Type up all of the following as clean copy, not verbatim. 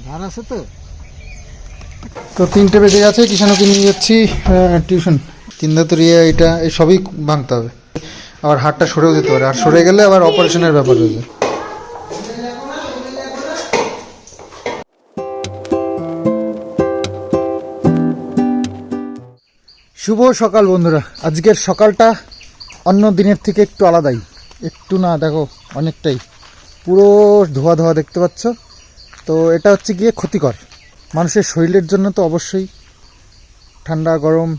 ধার আছে তো। তো 3টে বেজে গেছে, কিষাণকে নিয়ে যাচ্ছি টিউশন। চিন্তা তো এটা এই সবই ভাঙতে হবে, আবার হাতটা সরেও দিতে পারে, আর সরে গেলে আবার অপারেশনের ব্যাপার রয়েছে। শুভ সকাল বন্ধুরা। আজকের সকালটা অন্য দিনের থেকে একটু আলাদাই, একটু না দেখো অনেকটাই, পুরো ধোয়া ধোয়া দেখতে পাচ্ছ। তো এটা হচ্ছে গিয়ে ক্ষতিকর মানুষের শরীরের জন্য, তো অবশ্যই ঠান্ডা গরম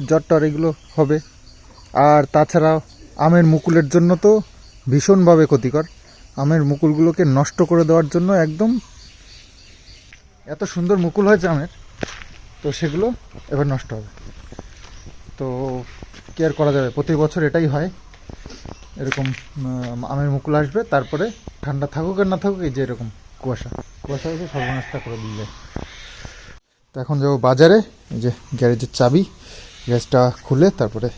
জ্বর টর এগুলো হবে। আর তাছাড়া আমের মুকুলের জন্য তো ভীষণভাবে ক্ষতিকর। আমের মুকুলগুলোকে নষ্ট করে দেওয়ার জন্য একদম, এত সুন্দর মুকুল হয়েছে আমের, তো সেগুলো এবার নষ্ট হবে। তো কি আর করা যাবে, প্রতি বছর এটাই হয়, এরকম আমের মুকুল আসবে, তারপরে ঠান্ডা থাকুক আর না থাকুক এই যে এরকম কুয়াশা এসে সর্বনাশটা করে দিয়ে যায়। তো এখন যাবো বাজারে, এই যে গ্যারেজের চাবি, গ্যাসটা খুলে তারপরে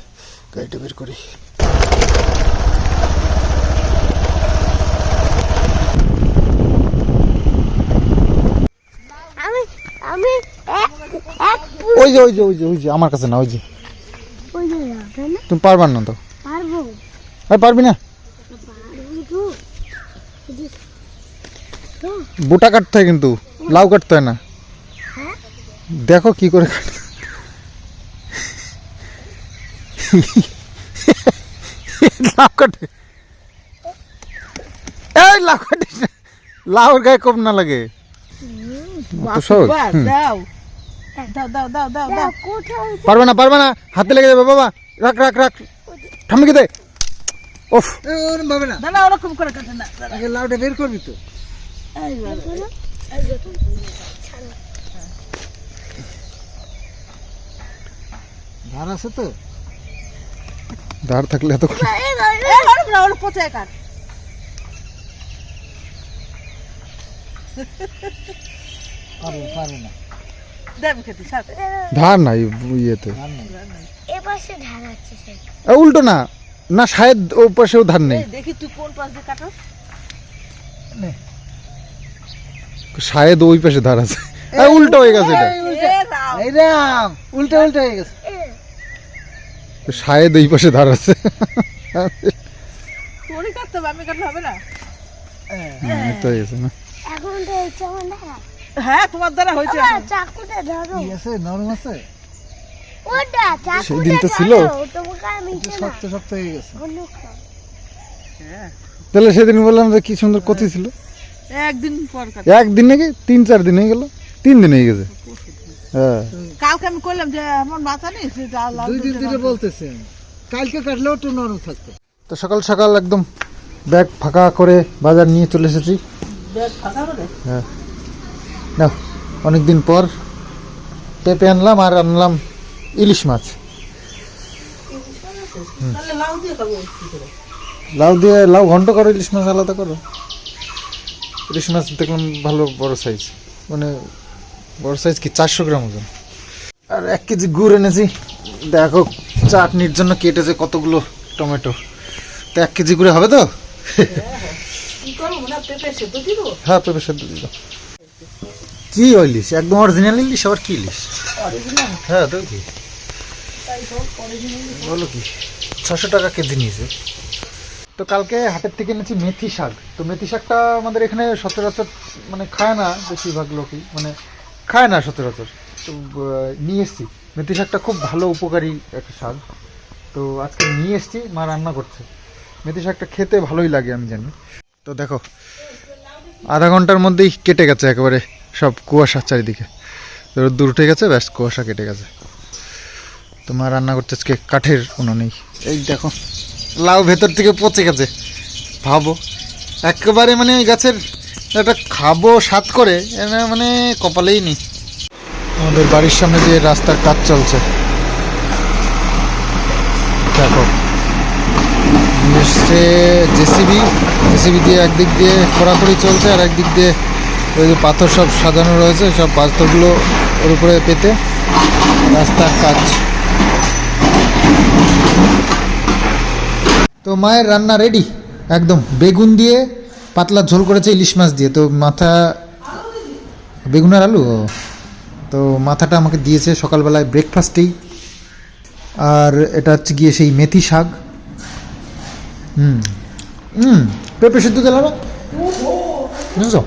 গাড়িটা বের করি। ওই যে ওই যে ওই যে ওই যে আমার কাছে না, ওই যে তুমি পারবার না তো। আর পারবি না, বুটা কাটতে হয় কিন্তু লাউ কাটতে হয় না। দেখো কি করে কাটতে, লাউ কাটে, এই লাউ কাটিস না, লাউর গায়ে কম না লাগে। পারবে না পারবে না, হাতে লেগে যাবে বাবা, রাখ রাখ রাখ, ঠাম্মিকে দে। ওফ ভাবে না, দাদা ওরকম করে কাটে না, আগে লাউটা বের করবি তো। ধার আছে তো, ধার থাকলে এত পচে কাট। পারবে না, ধার নাই ইয়েতে, উল্টো না না, শায়দ ও পাশেও ধার নেই। দেখি তুই কোন পাশ দিয়ে কাটছ, শায়দ ওই পাশে ধার আছে। উল্টো হয়ে গেছে, এটা উল্টো উল্টো হয়ে গেছে, শায়দ এই পাশে ধার আছে। তোরই কাটতে হবে, আমি কাটলে হবে না। এটা হয়েছে না এখন, তো হ্যাঁ তোমার দ্বারা হয়েছে। চাকুটা ধরো, আছে নরম আছে, ওটা চাকুটা তো ছিল, তোমাকে আমি শক্ত শক্ত হয়ে গেছে। তাহলে সেদিন বললাম যে কি সুন্দর কচি ছিল, একদিন পর একদিন নাকি 3-4 দিন হয়ে গেল, 3 দিন হয়ে গেছে। হ্যাঁ কালকে আমি কইলাম যে আমার মাথা নেই, 2 দিন ধরে বলতেছে কালকে কাটলেও তো নরম থাকতো। তো সকাল সকাল একদম ব্যাগ ফাঁকা করে বাজার নিয়ে চলে এসেছি। ব্যাগ ফাঁকা করে? হ্যাঁ না, অনেকদিন পর পেঁপে আনলাম, আর আনলাম ইলিশ মাছ। লাউ দিয়ে লাউ ঘন্ট করো, ইলিশ মাছ আলাদা করো। ইলিশ মাছ দেখলাম ভালো বড় সাইজ, মানে বড় সাইজ কি 400 গ্রাম ওজন। আর 1 কেজি গুড় এনেছি, দেখো চাটনির জন্য কেটেছে কতগুলো টমেটো। তো 1 কেজি গুড়ে হবে তো? হ্যাঁ পেঁপে সেদ্ধ দিল। কি ইলিশ, একদম অরিজিনাল ইলিশ, আবার কি ইলিশ? হ্যাঁ তো কি বলো কি, 600 টাকা কেজি নিয়েছে। তো কালকে হাটের থেকে এনেছি মেথি শাক। তো মেথি শাকটা আমাদের এখানে সচরাচর মানে খায় না, বেশিরভাগ লোকই মানে খায় না সচরাচর। তো নিয়ে এসছি, মেথি শাকটা খুব ভালো উপকারী একটা শাক। তো আজকে নিয়ে এসছি, মা রান্না করছে। মেথি শাকটা খেতে ভালোই লাগে আমি জানি। তো দেখো আধা ঘন্টার মধ্যেই কেটে গেছে একেবারে সব কুয়াশা চারিদিকে, রোদ্দুর উঠে গেছে, ব্যাস কুয়াশা কেটে গেছে। তো মা রান্না করছে আজকে কাঠের উনুনেই। এই দেখো লাউ ভেতর থেকে পচে গেছে, ভাবো একেবারে মানে ওই গাছের একটা খাবো স্বাদ করে, মানে কপালেই নেই। আমাদের বাড়ির সামনে দিয়ে রাস্তার কাজ চলছে, দেখো এসছে জেসিবি দিয়ে একদিক দিয়ে খোঁড়াখুড়ি চলছে, আর একদিক দিয়ে ওই যে পাথর সব সাজানো রয়েছে, সব পাথরগুলো ওর উপরে পেতে রাস্তার কাজ। তো মায়ের রান্না রেডি একদম, বেগুন দিয়ে পাতলা ঝোল করেছে ইলিশ মাছ দিয়ে। তো মাথা বেগুন আর আলু। ও, তো মাথাটা আমাকে দিয়েছে সকালবেলায় ব্রেকফাস্টেই। আর এটা হচ্ছে গিয়ে সেই মেথি শাক। পেঁপে সিদ্ধ দিল না, বুঝছো,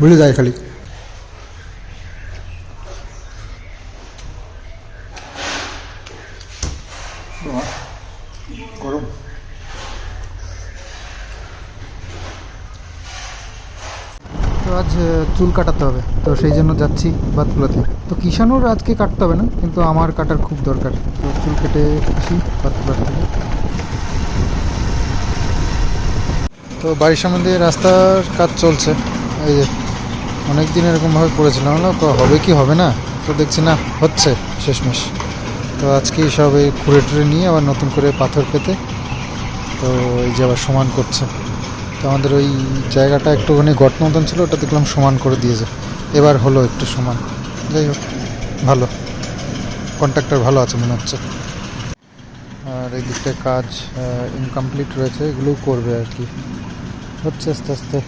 ভুলে যায় খালি। গরম। তো আজ চুল কাটাতে হবে, তো সেই জন্য যাচ্ছি বাতকুলাতে। তো কিষানুর আজকে কাটতে হবে না, কিন্তু আমার কাটার খুব দরকার, তো চুল কেটে আসি বাতকুলার থেকে। তো বাড়ির সামনে দিয়ে রাস্তার কাজ চলছে, এই যে অনেক দিন এরকমভাবে পড়েছিলাম না, হবে কি হবে না, তো দেখছি না হচ্ছে শেষমেশ। তো আজকেই সব এই খুঁড়ে টুড়ে নিয়ে আবার নতুন করে পাথর পেতে, তো এই যে আবার সমান করছে। তো আমাদের ওই জায়গাটা একটুখানি গট মতন ছিল, ওটা দেখলাম সমান করে দিয়েছে, এবার হলো একটু সমান। যাই হোক, ভালো, কন্ট্রাক্টর ভালো আছে মনে হচ্ছে। আর এই দিকটায় কাজ ইনকমপ্লিট রয়েছে, এগুলোও করবে আর কি, হচ্ছে আস্তে আস্তে।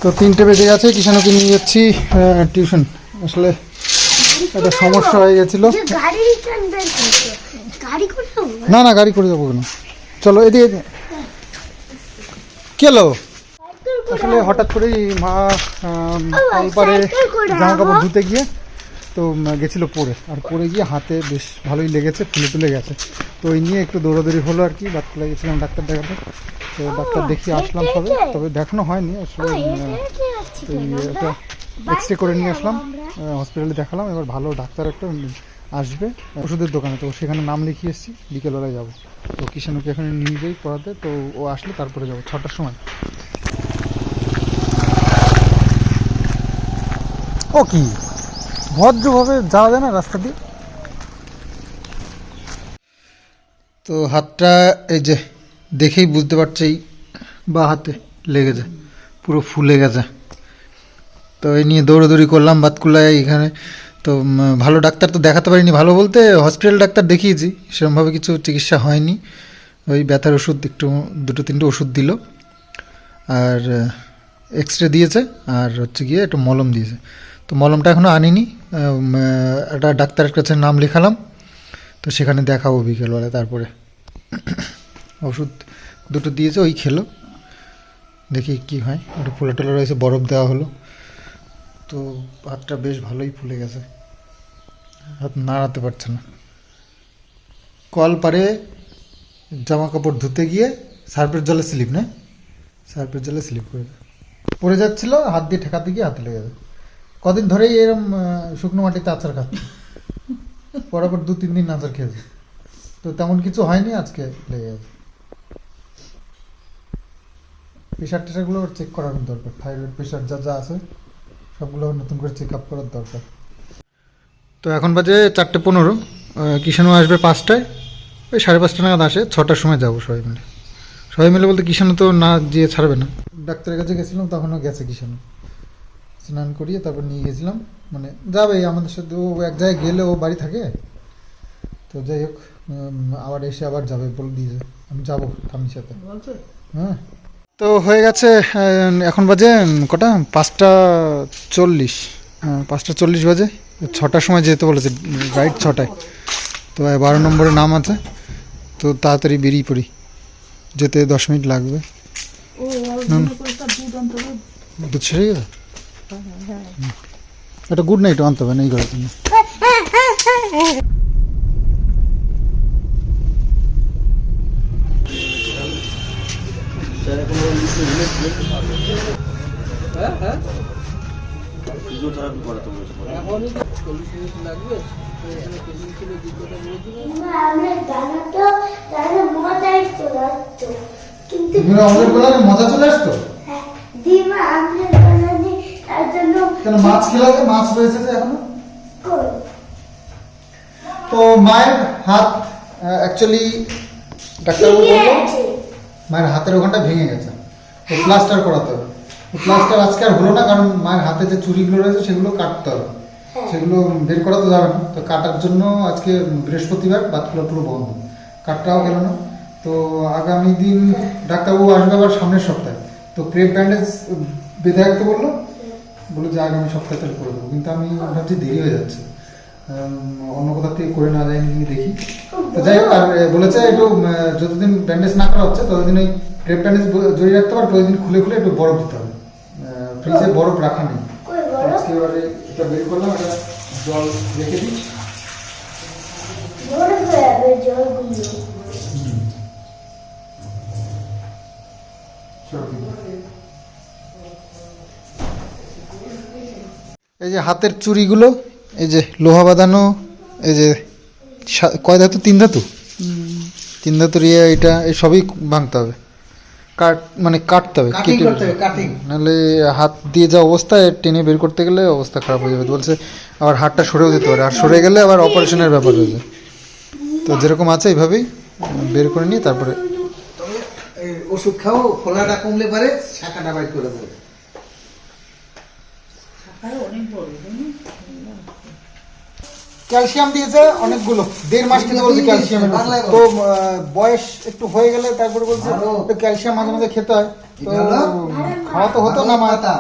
তো 3টে বেজে গেছে, কিষানুকে নিয়ে যাচ্ছি টিউশন। আসলে একটা সমস্যা হয়ে গেছিলো। না না, গাড়ি করে যাবো কেন, চলো এদিকে। কি হলো? আসলে হঠাৎ করেই মা কলপারে জামা কাপড় ধুতে গিয়ে তো গেছিলো পরে, আর পরে গিয়ে হাতে বেশ ভালোই লেগেছে, ফুলে তুলে গেছে। তো ওই নিয়ে একটু দৌড়াদৌড়ি হলো আর কি। বাতকুলা গেছিলাম ডাক্তার দেখাতে, তো ডাক্তার দেখিয়ে আসলাম তবে দেখানো হয়নি আসলে। একটা এক্স রে করে নিয়ে আসলাম, হসপিটালে দেখালাম। এবার ভালো ডাক্তার একটা আসবে ওষুধের দোকানে, তো সেখানে নাম লিখিয়ে এসেছি, বিকেলবেলায় যাবো। তো কিষানুকে এখানে নিয়ে যাই পড়াতে, তো ও আসলে তারপরে যাবো 6টার সময়। ও কি ভদ্রভাবে যাওয়া যায় না রাস্তা দিয়ে? তো হাতটা এই যে দেখেই বুঝতে পারছি, বা হাতে লেগেছে, পুরো ফুলে গেছে। তো এই নিয়ে দৌড়াদৌড়ি করলাম বাতকুলায় এখানে। তো ভালো ডাক্তার তো দেখাতে পারিনি, ভালো বলতে হসপিটাল ডাক্তার দেখিয়েছি, সেরকমভাবে কিছু চিকিৎসা হয়নি। ওই ব্যথার ওষুধ একটু 2-3টে ওষুধ দিল, আর এক্স রে দিয়েছে, আর হচ্ছে গিয়ে একটু মলম দিয়েছে। তো মলমটা এখনও আনিনি, একটা ডাক্তারের কাছে নাম লেখালাম, তো সেখানে দেখাবো বিকেলবেলা। তারপরে ওষুধ 2টো দিয়েছে, ওই খেলো, দেখি কি হয়। একটু ফুলে টুলে রয়েছে, বরফ দেওয়া হলো, তো হাতটা বেশ ভালোই ফুলে গেছে, হাত নাড়াতে পারছে না। কল পারে জামা কাপড় ধুতে গিয়ে সার্ফের জলে স্লিপ, না সার্ফের জলে স্লিপ করে পড়ে যাচ্ছিল, হাত দিয়ে ঠেকাতে গিয়ে হাতে লেগে যাবে। কদিন ধরেই এরম শুকনো মাটিতে আচার খাচ্ছে, পরপর 2-3 দিন আচার খেয়েছে, তো তেমন কিছু হয়নি, আজকে লেগে গেছে। প্রেশার টেশারগুলো চেক করার দরকার, থাইরয়েড প্রেশার যা যা আছে সবগুলো নতুন করে চেক আপ করার দরকার। তো এখন বাজে 4:15, কিষানু আসবে 5টায়, ওই 5:30 নাগাদ আসে। 6টার সময় যাবো সবাই মিলে বলতে কিষানু তো না যেয়ে ছাড়বে না। ডাক্তারের কাছে গেছিলাম, তখনও গেছে কিষানু, স্নান করিয়ে তারপর নিয়ে গেছিলাম, মানে যাবে আমাদের সাথে। ও এক জায়গায় গেলে ও বাড়ি থাকে, তো যাই হোক আবার এসে আবার যাবে বলে দিয়েছে, আমি যাবো ঠাম্মির সাথে। হ্যাঁ, তো হয়ে গেছে, এখন বাজে কটা, 5:40। হ্যাঁ, 5:40 বাজে। 6টার সময় যেতে বলেছে, রাইট 6টায়। তো 12 নম্বরে নাম আছে, তো তাড়াতাড়ি বেরিয়ে পড়ি, যেতে 10 মিনিট লাগবে। দুধ ছেড়ে গেছে, একটা গুড নাইট আনতে হবে না এই ঘরের জন্য। মজা চলে আসতো, মাছ খেলাতে মাছ রয়েছে যে এখনো। তো মায়ের হাত অ্যাকচুয়ালি ডাক্তারবাবু বললো মায়ের হাতের ওখানটা ভেঙে গেছে, তো প্লাস্টার করাতে হবে। তো প্লাস্টার আজকে আর হলো না, কারণ মায়ের হাতে যে চুরিগুলো রয়েছে সেগুলো কাটতে হবে, সেগুলো বের করা তো যাবে না। তো কাটার জন্য আজকে বৃহস্পতিবার বাতকুলা পুরো বন্ধ, কাটটাও গেল না। তো আগামী দিন ডাক্তারবাবু আসবে আবার সামনের সপ্তাহে। তো ক্রেপ ব্যান্ডেজ বেঁধে রাখতে বললো যে আগামী সপ্তাহে তাহলে করে দেবো, কিন্তু আমি ভাবছি দেরি হয়ে যাচ্ছে, অন্য কোথাও থেকে করে না যায় নাকি দেখি। তো যাই হোক, আর বলেছে একটু যতদিন ব্যান্ডেজ না করা হচ্ছে ততদিন ওই ক্রেপ ব্যান্ডেজ জড়িয়ে রাখতে পারে, প্রতিদিন খুলে খুলে একটু বরফ দিতে হবে, ফ্রিজে বরফ রাখা নেই। আজকে এবারে এটা বের করলাম, এটা জল রেখে দিই। এই যে হাতের চুড়িগুলো, এই যে লোহা বাঁধানো, এই যে কয় ধাতু, 3 ধাতু, 3 ধাতুর এটা এই সবই ভাঙতে হবে, মানে কাটতে হবে, কেটে, নাহলে হাত দিয়ে যা অবস্থা টেনে বের করতে গেলে অবস্থা খারাপ হয়ে যাবে। বলছে আবার হাতটা সরেও যেতে পারে, আর সরে গেলে আবার অপারেশনের ব্যাপার হয়ে যায়। তো যেরকম আছে এইভাবেই বের করে নিয়ে তারপরে ওষুধ খাও, ফোলাটা কমলে পারে শাখাটা বাইর করে দেবে। ক্যালসিয়াম দিয়েছে অনেকগুলো, 1.5 মাস খেতে বলছে ক্যালসিয়ামের ওষুধ। তো বয়স একটু হয়ে গেলে তারপরে বলছে একটু ক্যালসিয়াম মাঝে মাঝে খেতে হয়। তো খাওয়া তো হতো না মাথা,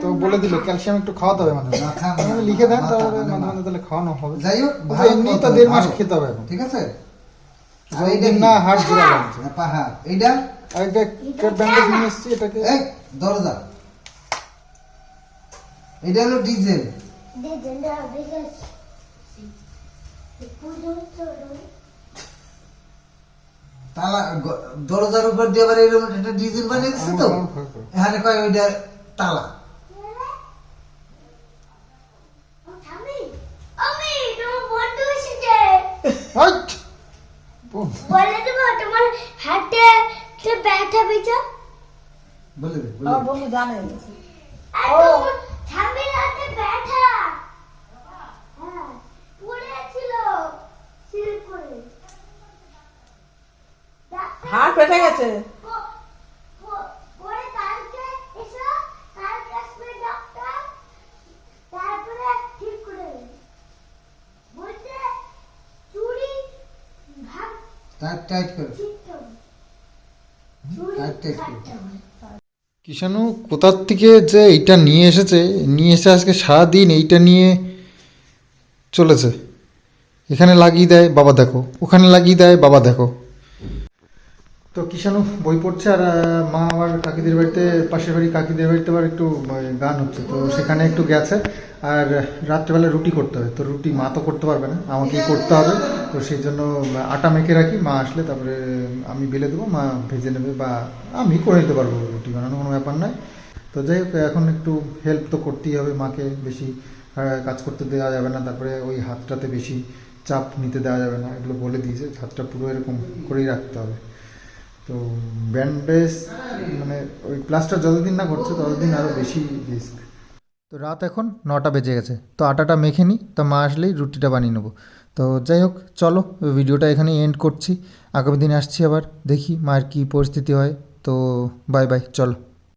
তো বলে দিল ক্যালসিয়াম একটু খাওয়াতে হবে মাঝে মাঝে, লিখে দেন তাহলে মাঝে মাঝে তাহলে খাওয়ানো হবে। যাই হোক, এমনি তো 1.5 মাস খেতে হবে এখন, ঠিক আছে। না হার্ট জোড়া লাগছে পাহাড় এইটা, আর একটা ব্যান্ডেজ নিয়ে এসেছি, এটাকে এই দরজা, এটা হলো ডিজেল। তালা দরজার উপর দিয়ে আবার এরকম একটা ডিজেল বানিয়েছে, তো এখানে কয় ওইটা তালা। বলে দেবো তোমার হাতে ব্যথা পেয়েছে, বলে দে, আমার বন্ধু জানে। ঠামির হাতে ব্যথা, হ্যাঁ পড়েছিল স্লিপ করে, হাত পেটে গেছে। পরে কালকে এসো, কালকে আসবে ডক্টর, তারপরে ঠিক করে বলছে চুড়ি ভাগ টাইট টাইট করে, ছিটতে হবে, চুড়ি টাইট টাইট কাটতে করে। হবে। কিষাণু কোথার থেকে যে এইটা নিয়ে এসে আজকে সারাদিন এইটা নিয়ে চলেছে। এখানে লাগিয়ে দেয়, বাবা দেখো, ওখানে লাগিয়ে দেয়, বাবা দেখো। তো কিষাণু বই পড়ছে, আর মা আমার কাকিদের বাড়িতে, পাশের বাড়ি কাকিদের বাড়িতে আবার একটু গান হচ্ছে, তো সেখানে একটু গেছে। আর রাত্রেবেলা রুটি করতে হবে, তো রুটি মা তো করতে পারবে না, আমাকেই করতে হবে। তো সেই জন্য আটা মেখে রাখি, মা আসলে তারপরে আমি বেলে দেবো, মা ভেজে নেবে, বা আমি করে নিতে পারবো, রুটি বানানো কোনো ব্যাপার নয়। তো যাই হোক, এখন একটু হেল্প তো করতেই হবে মাকে, বেশি কাজ করতে দেওয়া যাবে না, তারপরে ওই হাতটাতে বেশি চাপ নিতে দেওয়া যাবে না, এগুলো বলে দিয়েছে, হাতটা পুরো এরকম করেই রাখতে হবে। তো ব্যান্ডেজ মানে ওই প্লাস্টার যতদিন না করছে ততদিন আরও বেশি রিস্ক। তো রাত এখন 9টা বেজে গেছে, তো আটাটা মেখে নিই, তো মা আসলেই রুটিটা বানিয়ে নেবো। তো যাই হোক, চলো ভিডিওটা এখানেই এন্ড করছি, আগামী দিনে আসছি আবার, দেখি মায়ের কী পরিস্থিতি হয়। তো বাই বাই, চলো।